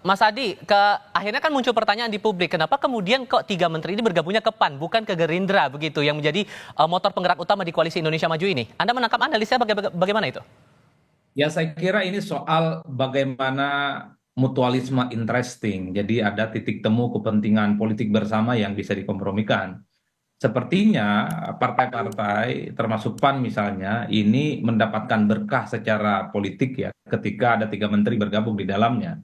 Mas Adi, akhirnya kan muncul pertanyaan di publik, kenapa kemudian kok tiga menteri ini bergabungnya ke PAN, bukan ke Gerindra begitu, yang menjadi motor penggerak utama di koalisi Indonesia Maju ini? Anda menangkap analisnya bagaimana itu? Ya, saya kira ini soal bagaimana mutualisme interesting. Jadi ada titik temu kepentingan politik bersama yang bisa dikompromikan. Sepertinya partai-partai, termasuk PAN misalnya, ini mendapatkan berkah secara politik ya, ketika ada tiga menteri bergabung di dalamnya.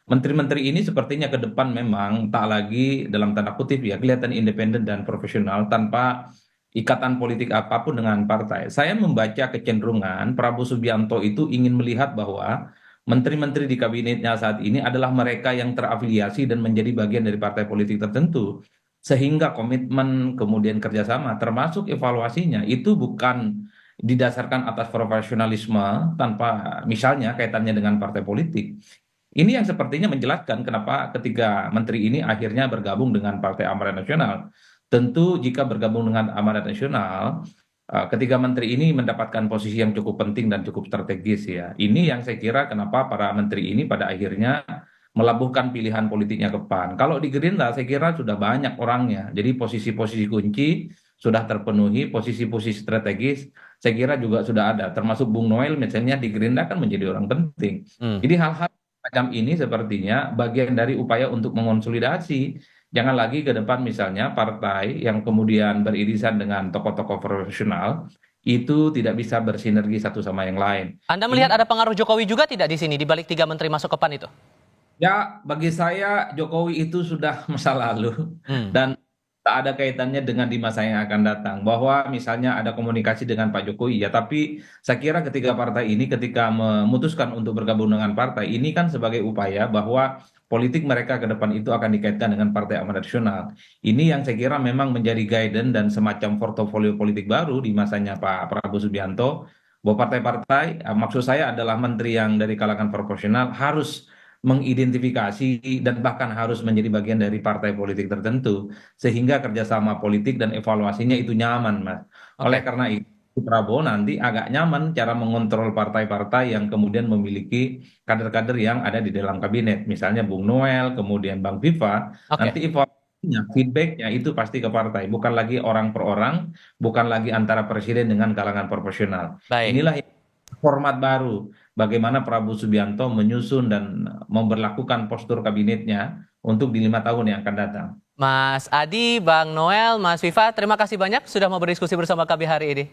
Menteri-menteri ini sepertinya ke depan memang tak lagi dalam tanda kutip ya kelihatan independen dan profesional tanpa ikatan politik apapun dengan partai. Saya membaca kecenderungan Prabowo Subianto itu ingin melihat bahwa menteri-menteri di kabinetnya saat ini adalah mereka yang terafiliasi dan menjadi bagian dari partai politik tertentu. Sehingga komitmen kemudian kerjasama termasuk evaluasinya itu bukan didasarkan atas profesionalisme tanpa misalnya kaitannya dengan partai politik. Ini yang sepertinya menjelaskan kenapa ketiga menteri ini akhirnya bergabung dengan Partai Amanat Nasional. Tentu jika bergabung dengan Amanat Nasional, ketiga menteri ini mendapatkan posisi yang cukup penting dan cukup strategis ya. Ini yang saya kira kenapa para menteri ini pada akhirnya melabuhkan pilihan politiknya ke PAN. Kalau di Gerindra saya kira sudah banyak orangnya. Jadi posisi-posisi kunci sudah terpenuhi, posisi-posisi strategis saya kira juga sudah ada. Termasuk Bung Noel misalnya di Gerindra kan menjadi orang penting. Hmm. Jadi hal-hal macam ini sepertinya bagian dari upaya untuk mengonsolidasi. Jangan lagi ke depan misalnya partai yang kemudian beririsan dengan tokoh-tokoh profesional itu tidak bisa bersinergi satu sama yang lain. Anda melihat Ini ada pengaruh Jokowi juga tidak di sini, di balik tiga menteri masuk ke PAN itu? ya bagi saya Jokowi itu sudah masa lalu Hmm. dan tak ada kaitannya dengan di masa yang akan datang. Bahwa misalnya ada komunikasi dengan Pak Jokowi ya, tapi saya kira ketiga partai ini ketika memutuskan untuk bergabung dengan partai ini kan sebagai upaya bahwa politik mereka ke depan itu akan dikaitkan dengan Partai Amanat Nasional. Ini yang saya kira memang menjadi guidance dan semacam portofolio politik baru di masanya Pak Prabowo Subianto, bahwa partai-partai, maksud saya adalah menteri yang dari kalangan proporsional harus mengidentifikasi dan bahkan harus menjadi bagian dari partai politik tertentu sehingga kerjasama politik dan evaluasinya itu nyaman, Mas. Oleh Oke. karena itu Prabowo nanti agak nyaman cara mengontrol partai-partai yang kemudian memiliki kader-kader yang ada di dalam kabinet, misalnya Bung Noel, kemudian Bang Viva, Oke. nanti evaluasinya, feedbacknya itu pasti ke partai, bukan lagi orang per orang, bukan lagi antara presiden dengan kalangan proporsional. Baik. Inilah format baru bagaimana Prabowo Subianto menyusun dan memberlakukan postur kabinetnya untuk di 5 tahun yang akan datang. Mas Adi, Bang Noel, Mas Viva, terima kasih banyak sudah mau berdiskusi bersama kami hari ini.